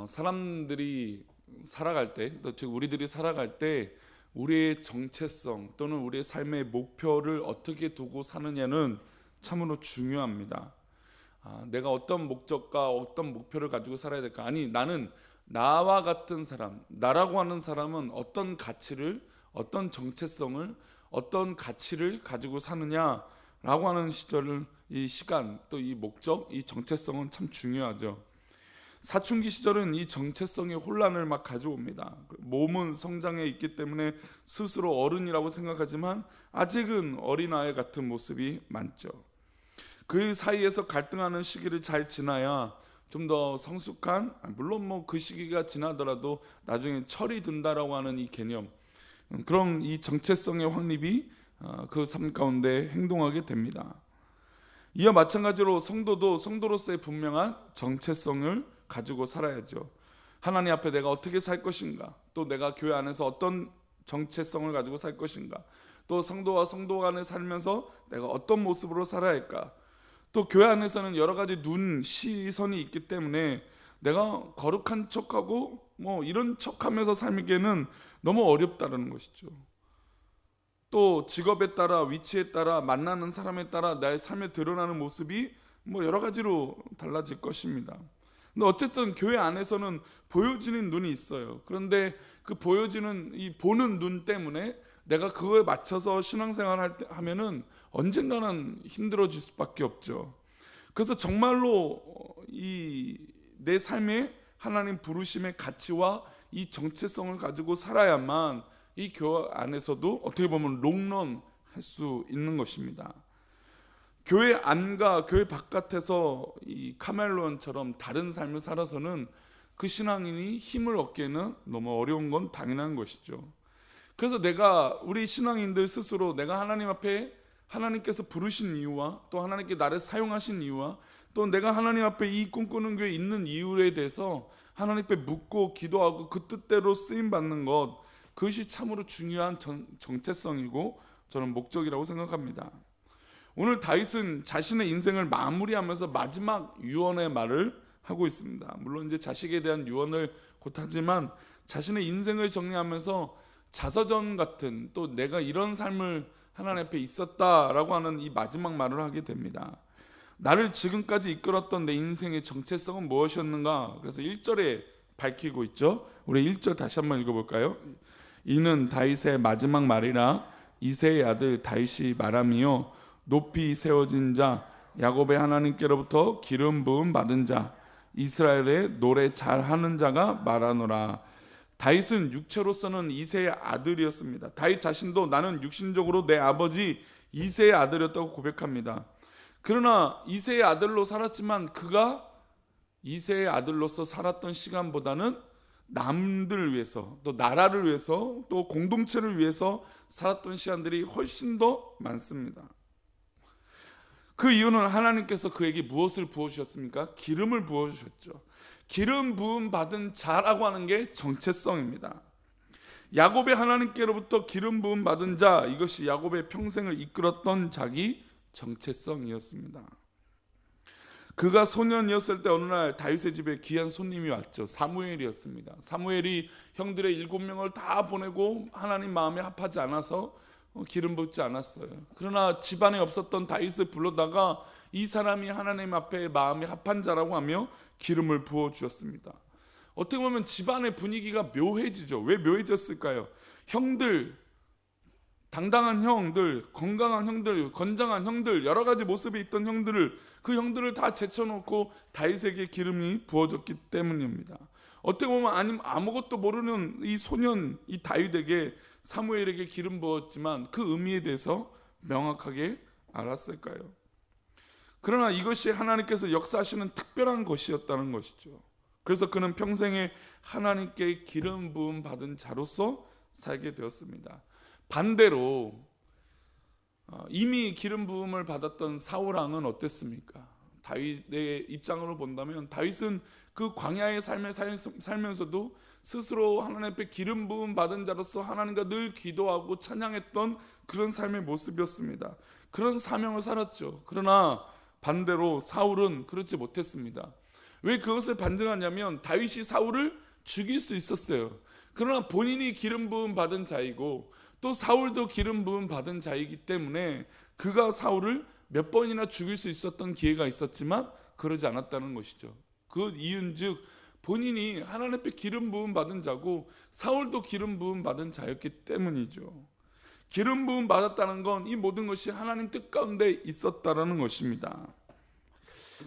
사람들이 살아갈 때, 또 즉 우리들이 살아갈 때 우리의 정체성 또는 우리의 삶의 목표를 어떻게 두고 사느냐는 참으로 중요합니다. 내가 어떤 목적과 어떤 목표를 가지고 살아야 될까? 아니, 나는 나와 같은 사람, 나라고 하는 사람은 어떤 가치를, 어떤 정체성을, 어떤 가치를 가지고 사느냐라고 하는 시절을, 이 시간, 또 이 목적, 이 정체성은 참 중요하죠. 사춘기 시절은 이 정체성의 혼란을 막 가져옵니다. 몸은 성장해 있기 때문에 스스로 어른이라고 생각하지만 아직은 어린아이 같은 모습이 많죠. 그 사이에서 갈등하는 시기를 잘 지나야 좀 더 성숙한, 물론 뭐 그 시기가 지나더라도 나중에 철이 든다라고 하는 이 개념, 그런 이 정체성의 확립이 그 삶 가운데 행동하게 됩니다. 이와 마찬가지로 성도도 성도로서의 분명한 정체성을 가지고 살아야죠. 하나님 앞에 내가 어떻게 살 것인가, 또 내가 교회 안에서 어떤 정체성을 가지고 살 것인가, 또 성도와 성도 간에 살면서 내가 어떤 모습으로 살아야 할까. 또 교회 안에서는 여러 가지 시선이 있기 때문에 내가 거룩한 척하고 뭐 이런 척하면서 살기에는 너무 어렵다는 것이죠. 또 직업에 따라, 위치에 따라, 만나는 사람에 따라 나의 삶에 드러나는 모습이 뭐 여러 가지로 달라질 것입니다. 근데 어쨌든 교회 안에서는 보여지는 눈이 있어요. 그런데 그 보여지는 이 보는 눈 때문에 내가 그거에 맞춰서 신앙생활을 하면은 언젠가는 힘들어질 수밖에 없죠. 그래서 정말로 이 내 삶에 하나님 부르심의 가치와 이 정체성을 가지고 살아야만 이 교회 안에서도 어떻게 보면 롱런 할 수 있는 것입니다. 교회 안과 교회 바깥에서 이 카멜론처럼 다른 삶을 살아서는 그 신앙인이 힘을 얻기에는 너무 어려운 건 당연한 것이죠. 그래서 우리 신앙인들 스스로 내가 하나님 앞에, 하나님께서 부르신 이유와 또 하나님께 나를 사용하신 이유와 또 내가 하나님 앞에 이 꿈꾸는 교회에 있는 이유에 대해서 하나님께 묻고 기도하고 그 뜻대로 쓰임받는 것, 그것이 참으로 중요한 정체성이고 저는 목적이라고 생각합니다. 오늘 다윗은 자신의 인생을 마무리하면서 마지막 유언의 말을 하고 있습니다. 물론 이제 자식에 대한 유언을 곧 하지만 자신의 인생을 정리하면서 자서전 같은, 또 내가 이런 삶을 하나님 앞에 있었다라고 하는 이 마지막 말을 하게 됩니다. 나를 지금까지 이끌었던 내 인생의 정체성은 무엇이었는가? 그래서 1절에 밝히고 있죠. 우리 1절 다시 한번 읽어볼까요? 이는 다윗의 마지막 말이라 이새의 아들 다윗이 말함이요 높이 세워진 자, 야곱의 하나님께로부터 기름 부음 받은 자, 이스라엘의 노래 잘하는 자가 말하노라. 다윗은 육체로서는 이새의 아들이었습니다. 다윗 자신도 나는 육신적으로 내 아버지 이새의 아들이었다고 고백합니다. 그러나 이새의 아들로 살았지만 그가 이새의 아들로서 살았던 시간보다는 남들을 위해서, 또 나라를 위해서, 또 공동체를 위해서 살았던 시간들이 훨씬 더 많습니다. 그 이유는 하나님께서 그에게 무엇을 부어주셨습니까? 기름을 부어주셨죠. 기름 부음 받은 자라고 하는 게 정체성입니다. 야곱의 하나님께로부터 기름 부음 받은 자, 이것이 야곱의 평생을 이끌었던 자기 정체성이었습니다. 그가 소년이었을 때 어느 날 다윗의 집에 귀한 손님이 왔죠. 사무엘이었습니다. 사무엘이 형들의 7명을 다 보내고 하나님 마음에 합하지 않아서 기름 붓지 않았어요. 그러나 집안에 없었던 다윗을 불러다가 이 사람이 하나님 앞에 마음이 합한 자라고 하며 기름을 부어 주었습니다. 어떻게 보면 집안의 분위기가 묘해지죠. 왜 묘해졌을까요? 형들, 당당한 형들, 건강한 형들, 건장한 형들, 여러 가지 모습이 있던 그 형들을 다 제쳐놓고 다윗에게 기름이 부어졌기 때문입니다. 어떻게 보면 아무것도 모르는 이 소년, 이 다윗에게, 사무엘에게 기름 부었지만 그 의미에 대해서 명확하게 알았을까요? 그러나 이것이 하나님께서 역사하시는 특별한 것이었다는 것이죠. 그래서 그는 평생에 하나님께 기름 부음 받은 자로서 살게 되었습니다. 반대로 이미 기름 부음을 받았던 사울 왕은 어땠습니까? 다윗의 입장으로 본다면 다윗은 그 광야의 삶을 살면서도 스스로 하나님 앞에 기름 부음 받은 자로서 하나님과 늘 기도하고 찬양했던 그런 삶의 모습이었습니다. 그런 사명을 살았죠. 그러나 반대로 사울은 그렇지 못했습니다. 왜 그것을 반증하냐면 다윗이 사울을 죽일 수 있었어요. 그러나 본인이 기름 부음 받은 자이고 또 사울도 기름 부음 받은 자이기 때문에 그가 사울을 몇 번이나 죽일 수 있었던 기회가 있었지만 그러지 않았다는 것이죠. 그 이유는즉 본인이 하나님 앞에 기름 부음 받은 자고 사울도 기름 부음 받은 자였기 때문이죠. 기름 부음 받았다는 건 이 모든 것이 하나님 뜻 가운데 있었다라는 것입니다.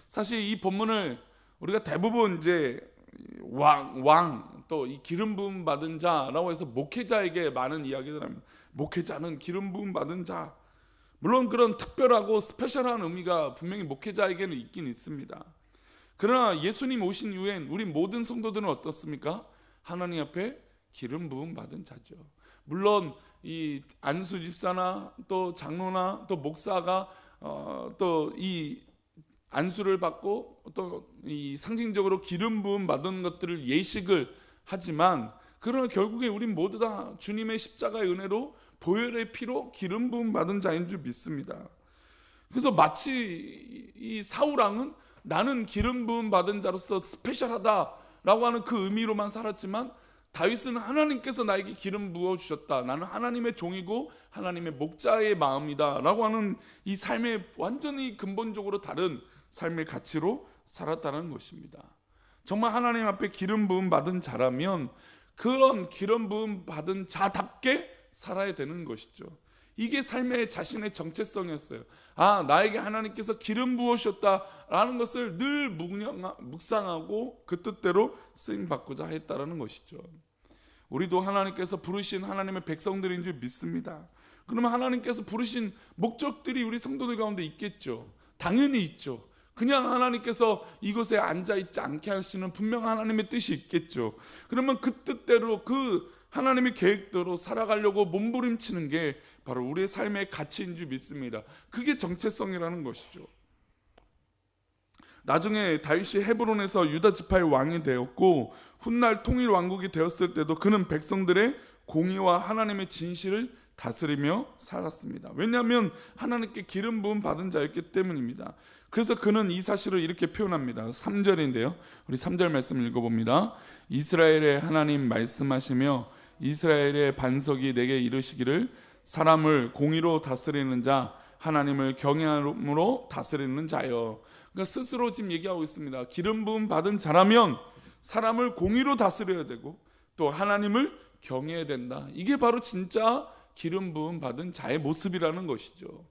사실 이 본문을 우리가 대부분 이제 왕 또 이 기름 부음 받은 자라고 해서 목회자에게 많은 이야기를 합니다. 목회자는 기름 부음 받은 자. 물론 그런 특별하고 스페셜한 의미가 분명히 목회자에게는 있긴 있습니다. 그러나 예수님 오신 이후엔 우리 모든 성도들은 어떻습니까? 하나님 앞에 기름 부음 받은 자죠. 물론 이 안수 집사나 또 장로나 또 목사가 또 이 안수를 받고 또 이 상징적으로 기름 부음 받은 것들을 예식을 하지만 그러나 결국에 우린 모두 다 주님의 십자가의 은혜로 보혈의 피로 기름 부음 받은 자인 줄 믿습니다. 그래서 마치 이 사울 왕은 나는 기름 부음 받은 자로서 스페셜하다라고 하는 그 의미로만 살았지만 다윗은 하나님께서 나에게 기름 부어 주셨다. 나는 하나님의 종이고 하나님의 목자의 마음이다 라고 하는 이 삶의 완전히 근본적으로 다른 삶의 가치로 살았다는 것입니다. 정말 하나님 앞에 기름 부음 받은 자라면 그런 기름 부음 받은 자답게 살아야 되는 것이죠. 이게 삶의 자신의 정체성이었어요. 나에게 하나님께서 기름 부으셨다라는 것을 늘 묵상하고 그 뜻대로 쓰임 받고자 했다라는 것이죠. 우리도 하나님께서 부르신 하나님의 백성들인 줄 믿습니다. 그러면 하나님께서 부르신 목적들이 우리 성도들 가운데 있겠죠. 당연히 있죠. 그냥 하나님께서 이곳에 앉아있지 않게 하시는 분명 하나님의 뜻이 있겠죠. 그러면 그 뜻대로 그 하나님의 계획대로 살아가려고 몸부림치는 게 바로 우리의 삶의 가치인 줄 믿습니다. 그게 정체성이라는 것이죠. 나중에 다윗이 헤브론에서 유다 지파의 왕이 되었고 훗날 통일 왕국이 되었을 때도 그는 백성들의 공의와 하나님의 진실을 다스리며 살았습니다. 왜냐하면 하나님께 기름 부음 받은 자였기 때문입니다. 그래서 그는 이 사실을 이렇게 표현합니다. 3절인데요. 우리 3절 말씀을 읽어봅니다. 이스라엘의 하나님 말씀하시며 이스라엘의 반석이 내게 이르시기를 사람을 공의로 다스리는 자 하나님을 경외함으로 다스리는 자여. 그러니까 스스로 지금 얘기하고 있습니다. 기름 부음 받은 자라면 사람을 공의로 다스려야 되고 또 하나님을 경외해야 된다. 이게 바로 진짜 기름 부음 받은 자의 모습이라는 것이죠.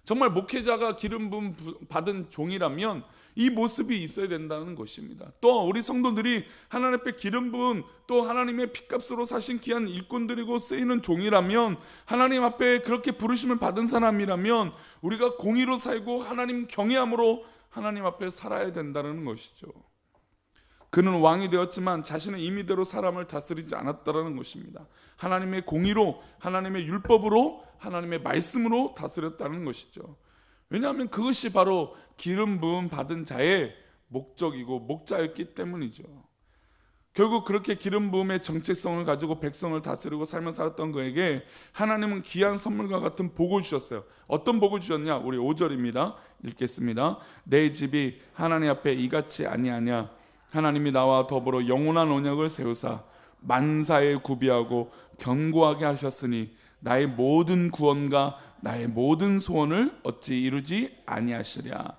정말 목회자가 기름 부음 받은 종이라면 이 모습이 있어야 된다는 것입니다. 또 우리 성도들이 하나님 앞에 기름 부음 또 하나님의 핏값으로 사신 귀한 일꾼들이고 쓰이는 종이라면 하나님 앞에 그렇게 부르심을 받은 사람이라면 우리가 공의로 살고 하나님 경외함으로 하나님 앞에 살아야 된다는 것이죠. 그는 왕이 되었지만 자신의 임의대로 사람을 다스리지 않았다는 것입니다. 하나님의 공의로 하나님의 율법으로 하나님의 말씀으로 다스렸다는 것이죠. 왜냐하면 그것이 바로 기름 부음 받은 자의 목적이고 목자였기 때문이죠. 결국 그렇게 기름 부음의 정체성을 가지고 백성을 다스리고 살며 살았던 그에게 하나님은 귀한 선물과 같은 복을 주셨어요. 어떤 복을 주셨냐? 우리 5절입니다. 읽겠습니다. 내 집이 하나님 앞에 이같이 아니하냐? 하나님이 나와 더불어 영원한 언약을 세우사 만사에 구비하고 견고하게 하셨으니 나의 모든 구원과 나의 모든 소원을 어찌 이루지 아니하시랴.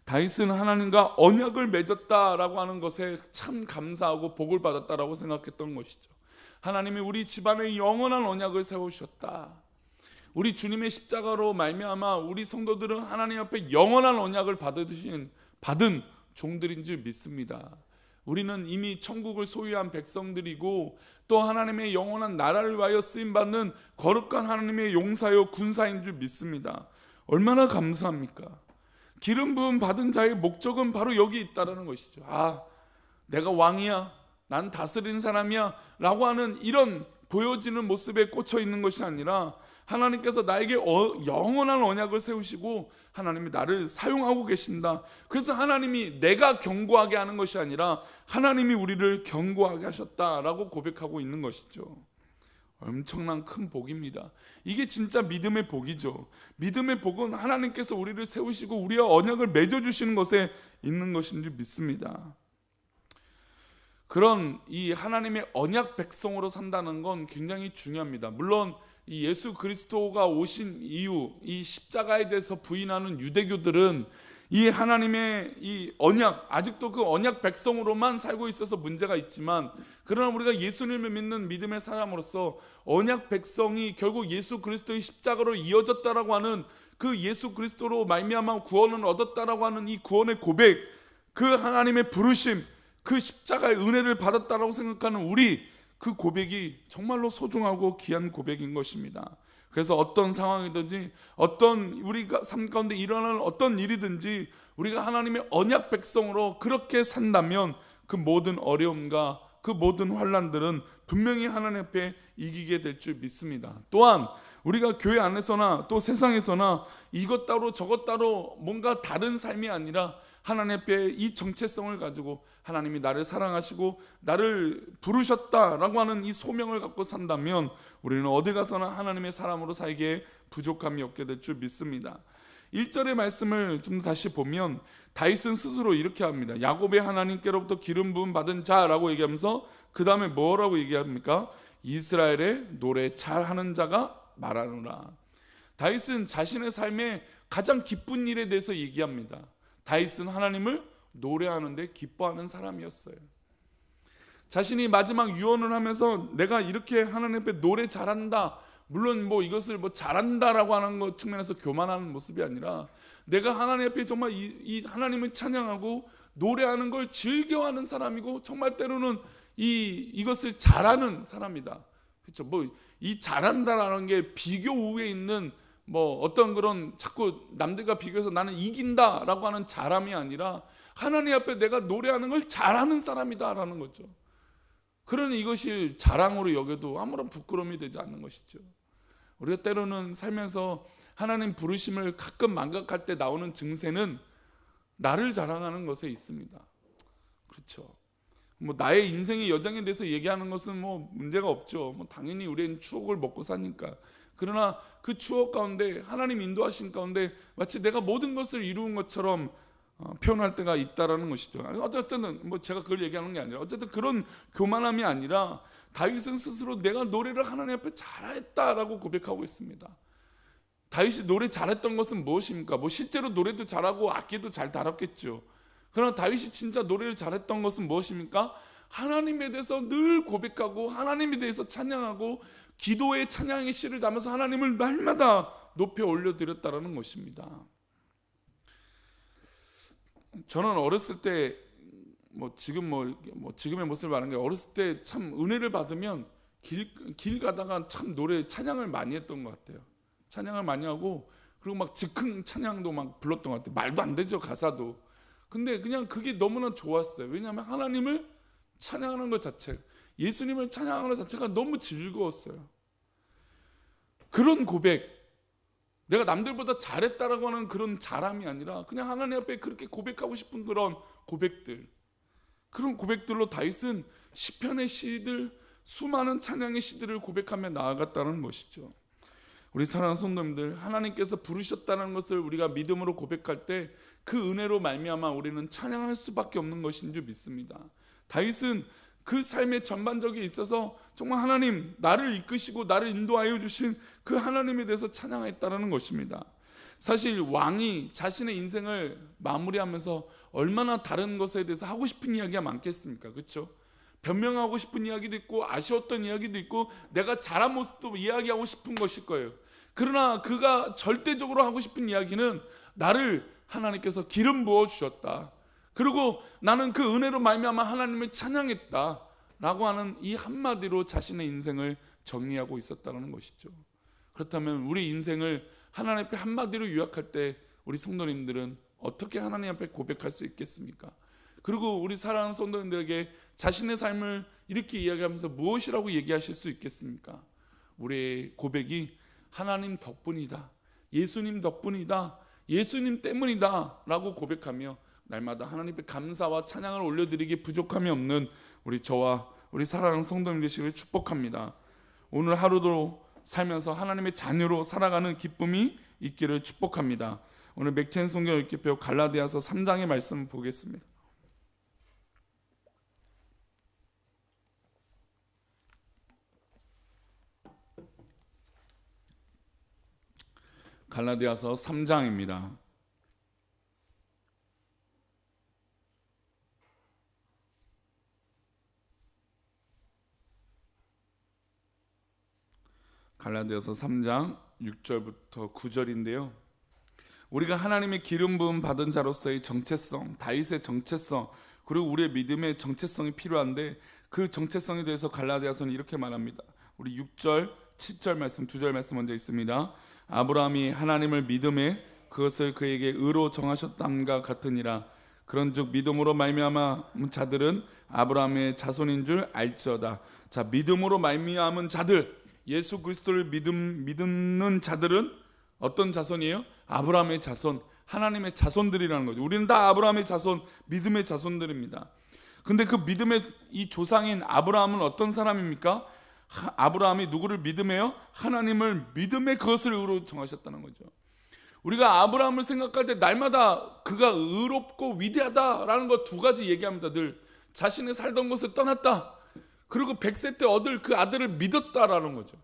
다윗은 하나님과 언약을 맺었다라고 하는 것에 참 감사하고 복을 받았다라고 생각했던 것이죠. 하나님이 우리 집안에 영원한 언약을 세우셨다. 우리 주님의 십자가로 말미암아 우리 성도들은 하나님 앞에 영원한 언약을 받은 종들인 줄 믿습니다. 우리는 이미 천국을 소유한 백성들이고 또 하나님의 영원한 나라를 위하여 쓰임받는 거룩한 하나님의 용사요 군사인 줄 믿습니다. 얼마나 감사합니까? 기름 부음 받은 자의 목적은 바로 여기 있다는 것이죠. 내가 왕이야, 난 다스리는 사람이야 라고 하는 이런 보여지는 모습에 꽂혀 있는 것이 아니라 하나님께서 나에게 영원한 언약을 세우시고 하나님이 나를 사용하고 계신다. 그래서 하나님이 내가 견고하게 하는 것이 아니라 하나님이 우리를 견고하게 하셨다라고 고백하고 있는 것이죠. 엄청난 큰 복입니다. 이게 진짜 믿음의 복이죠. 믿음의 복은 하나님께서 우리를 세우시고 우리와 언약을 맺어주시는 것에 있는 것인 줄 믿습니다. 그런 이 하나님의 언약 백성으로 산다는 건 굉장히 중요합니다. 물론 이 예수 그리스도가 오신 이후 이 십자가에 대해서 부인하는 유대교들은 이 하나님의 이 언약, 아직도 그 언약 백성으로만 살고 있어서 문제가 있지만, 그러나 우리가 예수님을 믿는 믿음의 사람으로서 언약 백성이 결국 예수 그리스도의 십자가로 이어졌다라고 하는, 그 예수 그리스도로 말미암아 구원을 얻었다라고 하는 이 구원의 고백, 그 하나님의 부르심, 그 십자가의 은혜를 받았다라고 생각하는 우리, 그 고백이 정말로 소중하고 귀한 고백인 것입니다. 그래서 어떤 상황이든지 어떤 우리가 삶 가운데 일어나는 어떤 일이든지 우리가 하나님의 언약 백성으로 그렇게 산다면 그 모든 어려움과 그 모든 환난들은 분명히 하나님 앞에 이기게 될 줄 믿습니다. 또한 우리가 교회 안에서나 또 세상에서나 이것 따로 저것 따로 뭔가 다른 삶이 아니라 하나님 앞에 이 정체성을 가지고 하나님이 나를 사랑하시고 나를 부르셨다라고 하는 이 소명을 갖고 산다면 우리는 어디 가서나 하나님의 사람으로 살기에 부족함이 없게 될 줄 믿습니다. 1절의 말씀을 좀 다시 보면 다윗은 스스로 이렇게 합니다. 야곱의 하나님께로부터 기름 부음 받은 자라고 얘기하면서 그 다음에 뭐라고 얘기합니까? 이스라엘의 노래 잘하는 자가 말하노라. 다윗은 자신의 삶에 가장 기쁜 일에 대해서 얘기합니다. 다윗은 하나님을 노래하는데 기뻐하는 사람이었어요. 자신이 마지막 유언을 하면서 내가 이렇게 하나님 앞에 노래 잘한다, 물론 뭐 이것을 뭐 잘한다라고 하는 것 측면에서 교만하는 모습이 아니라 내가 하나님 앞에 정말 이 하나님을 찬양하고 노래하는 걸 즐겨하는 사람이고, 정말 때로는 이것을 잘하는 사람이다. 그렇죠? 뭐 이 잘한다라는 게 비교 우위에 있는 뭐 어떤 그런 자꾸 남들과 비교해서 나는 이긴다라고 하는 잘함이 아니라 하나님 앞에 내가 노래하는 걸 잘하는 사람이다라는 거죠. 그러니 이것이 자랑으로 여겨도 아무런 부끄러움이 되지 않는 것이죠. 우리가 때로는 살면서 하나님 부르심을 가끔 망각할 때 나오는 증세는 나를 자랑하는 것에 있습니다. 그렇죠. 뭐 나의 인생의 여정에 대해서 얘기하는 것은 뭐 문제가 없죠. 뭐 당연히 우리는 추억을 먹고 사니까. 그러나 그 추억 가운데 하나님 인도하신 가운데 마치 내가 모든 것을 이루은 것처럼 표현할 때가 있다라는 것이죠. 어쨌든 뭐 제가 그걸 얘기하는 게 아니라 어쨌든 그런 교만함이 아니라 다윗은 스스로 내가 노래를 하나님 앞에 잘했다라고 고백하고 있습니다. 다윗이 노래 잘했던 것은 무엇입니까? 뭐 실제로 노래도 잘하고 악기도 잘 다뤘겠죠. 그러나 다윗이 진짜 노래를 잘했던 것은 무엇입니까? 하나님에 대해서 늘 고백하고 하나님에 대해서 찬양하고 기도의 찬양의 시를 담아서 하나님을 날마다 높여 올려드렸다라는 것입니다. 저는 어렸을 때 지금의 모습을 말하는 게, 어렸을 때 참 은혜를 받으면 길 가다가 참 노래 찬양을 많이 했던 것 같아요. 찬양을 많이 하고 그리고 막 즉흥 찬양도 막 불렀던 것 같아요. 말도 안 되죠, 가사도. 근데 그냥 그게 너무나 좋았어요. 왜냐하면 하나님을 찬양하는 것 자체, 예수님을 찬양하는 것 자체가 너무 즐거웠어요. 그런 고백, 내가 남들보다 잘했다라고 하는 그런 자랑이 아니라 그냥 하나님 앞에 그렇게 고백하고 싶은 그런 고백들, 그런 고백들로 다윗은 시편의 시들, 수많은 찬양의 시들을 고백하며 나아갔다는 것이죠. 우리 사랑하는 성도님들, 하나님께서 부르셨다는 것을 우리가 믿음으로 고백할 때 그 은혜로 말미암아 우리는 찬양할 수밖에 없는 것인 줄 믿습니다. 다윗은 그 삶의 전반적에 있어서 정말 하나님, 나를 이끄시고 나를 인도하여 주신 그 하나님에 대해서 찬양했다는 것입니다. 사실 왕이 자신의 인생을 마무리하면서 얼마나 다른 것에 대해서 하고 싶은 이야기가 많겠습니까? 그렇죠? 변명하고 싶은 이야기도 있고 아쉬웠던 이야기도 있고 내가 잘한 모습도 이야기하고 싶은 것일 거예요. 그러나 그가 절대적으로 하고 싶은 이야기는 나를 하나님께서 기름 부어 주셨다, 그리고 나는 그 은혜로 말미암아 하나님을 찬양했다 라고 하는 이 한마디로 자신의 인생을 정리하고 있었다는 것이죠. 그렇다면 우리 인생을 하나님 앞에 한마디로 요약할 때 우리 성도님들은 어떻게 하나님 앞에 고백할 수 있겠습니까? 그리고 우리 사랑하는 성도님들에게 자신의 삶을 이렇게 이야기하면서 무엇이라고 얘기하실 수 있겠습니까? 우리의 고백이 하나님 덕분이다, 예수님 덕분이다, 예수님 때문이다 라고 고백하며 날마다 하나님 앞에 감사와 찬양을 올려드리기 부족함이 없는 저와 우리 사랑하는 성도님 되시기를 축복합니다. 오늘 하루도 살면서 하나님의 자녀로 살아가는 기쁨이 있기를 축복합니다. 오늘 맥체인 성경 읽기표 갈라디아서 3장의 말씀 보겠습니다. 갈라디아서 3장입니다. 갈라디아서 3장 6절부터 9절인데요. 우리가 하나님의 기름 부음 받은 자로서의 정체성, 다윗의 정체성, 그리고 우리의 믿음의 정체성이 필요한데 그 정체성에 대해서 갈라디아서는 이렇게 말합니다. 우리 6절, 7절 말씀, 2절 말씀 먼저 있습니다. 아브라함이 하나님을 믿음에 그것을 그에게 의로 정하셨담과 같으니라. 그런즉 믿음으로 말미암아 자들은 아브라함의 자손인 줄 알지어다. 자, 믿음으로 말미암은 자들, 예수 그리스도를 믿는 자들은 어떤 자손이에요? 아브라함의 자손, 하나님의 자손들이라는 거죠. 우리는 다 아브라함의 자손, 믿음의 자손들입니다. 근데 그 믿음의 이 조상인 아브라함은 어떤 사람입니까? 아브라함이 누구를 믿음해요? 하나님을 믿음에 그것을 의로 정하셨다는 거죠. 우리가 아브라함을 생각할 때 날마다 그가 의롭고 위대하다라는 거 두 가지 얘기합니다. 늘 자신의 살던 곳을 떠났다. 그리고 100세 때 얻을 그 아들을 믿었다라는 거죠.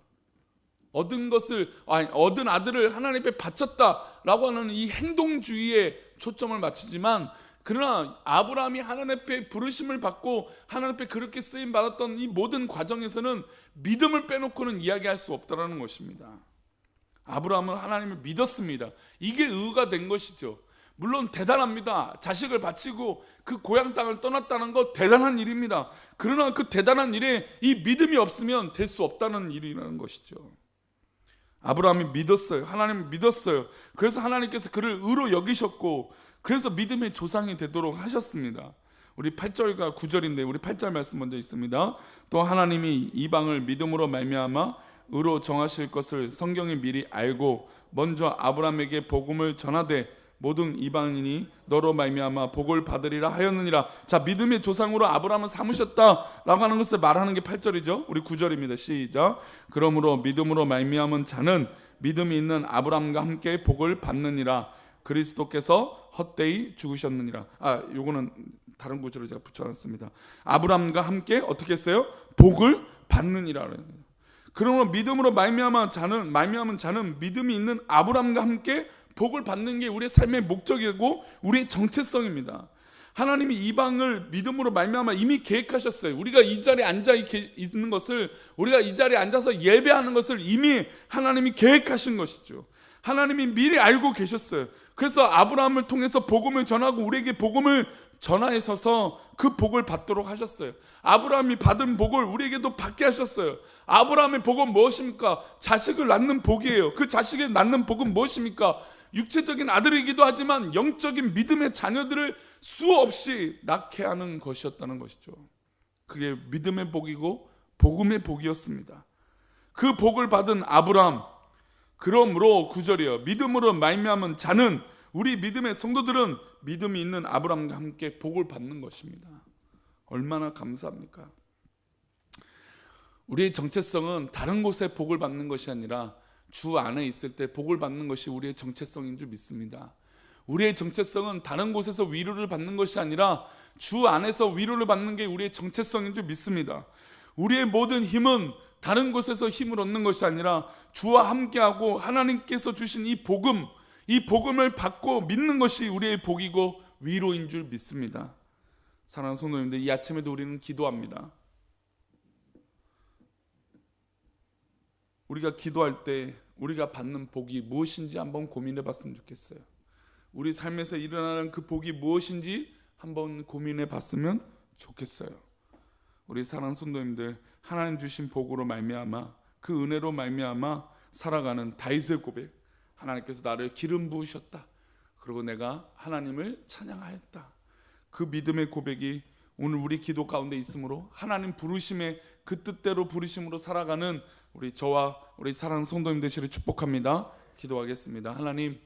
얻은 아들을 하나님 앞에 바쳤다라고 하는 이 행동주의에 초점을 맞추지만, 그러나 아브라함이 하나님 앞에 부르심을 받고 하나님 앞에 그렇게 쓰임 받았던 이 모든 과정에서는 믿음을 빼놓고는 이야기할 수 없다라는 것입니다. 아브라함은 하나님을 믿었습니다. 이게 의가 된 것이죠. 물론 대단합니다. 자식을 바치고 그 고향 땅을 떠났다는 것 대단한 일입니다. 그러나 그 대단한 일에 이 믿음이 없으면 될 수 없다는 일이라는 것이죠. 아브라함이 믿었어요. 하나님을 믿었어요. 그래서 하나님께서 그를 의로 여기셨고, 그래서 믿음의 조상이 되도록 하셨습니다. 우리 8절과 9절인데 우리 8절 말씀 먼저 있습니다. 또 하나님이 이방을 믿음으로 말미암아 의로 정하실 것을 성경이 미리 알고 먼저 아브라함에게 복음을 전하되 모든 이방인이 너로 말미암아 복을 받으리라 하였느니라. 자, 믿음의 조상으로 아브라함을 삼으셨다라고 하는 것을 말하는 게 8절이죠. 우리 9절입니다. 시작. 그러므로 믿음으로 말미암은 자는 믿음이 있는 아브라함과 함께 복을 받느니라. 그리스도께서 헛되이 죽으셨느니라. 요거는 다른 구절을 제가 붙여놨습니다. 아브라함과 함께 어떻게 했어요? 복을 받느니라. 그러므로 믿음으로 말미암은 자는 믿음이 있는 아브라함과 함께 복을 받는 게 우리의 삶의 목적이고 우리의 정체성입니다. 하나님이 이방을 믿음으로 말미암아 이미 계획하셨어요. 우리가 이 자리에 앉아 있는 것을, 우리가 이 자리에 앉아서 예배하는 것을 이미 하나님이 계획하신 것이죠. 하나님이 미리 알고 계셨어요. 그래서 아브라함을 통해서 복음을 전하고 우리에게 복음을 전하셔서 그 복을 받도록 하셨어요. 아브라함이 받은 복을 우리에게도 받게 하셨어요. 아브라함의 복은 무엇입니까? 자식을 낳는 복이에요. 그 자식을 낳는 복은 무엇입니까? 육체적인 아들이기도 하지만 영적인 믿음의 자녀들을 수없이 낳게 하는 것이었다는 것이죠. 그게 믿음의 복이고 복음의 복이었습니다. 그 복을 받은 아브라함, 그러므로 9절이요. 믿음으로 말미암은 자는, 우리 믿음의 성도들은 믿음이 있는 아브라함과 함께 복을 받는 것입니다. 얼마나 감사합니까? 우리의 정체성은 다른 곳에 복을 받는 것이 아니라 주 안에 있을 때 복을 받는 것이 우리의 정체성인 줄 믿습니다. 우리의 정체성은 다른 곳에서 위로를 받는 것이 아니라 주 안에서 위로를 받는 게 우리의 정체성인 줄 믿습니다. 우리의 모든 힘은 다른 곳에서 힘을 얻는 것이 아니라 주와 함께하고 하나님께서 주신 이 복음을 받고 믿는 것이 우리의 복이고 위로인 줄 믿습니다. 사랑하는 성도님들, 이 아침에도 우리는 기도합니다. 우리가 기도할 때 우리가 받는 복이 무엇인지 한번 고민해 봤으면 좋겠어요. 우리 삶에서 일어나는 그 복이 무엇인지 한번 고민해 봤으면 좋겠어요. 우리 사랑하는 성도님들, 하나님 주신 복으로 말미암아, 그 은혜로 말미암아 살아가는 다윗의 고백, 하나님께서 나를 기름 부으셨다, 그리고 내가 하나님을 찬양하였다, 그 믿음의 고백이 오늘 우리 기도 가운데 있으므로 하나님 부르심의 그 뜻대로 부르심으로 살아가는 우리 저와 우리 사랑하는 성도님 되시를 축복합니다. 기도하겠습니다. 하나님,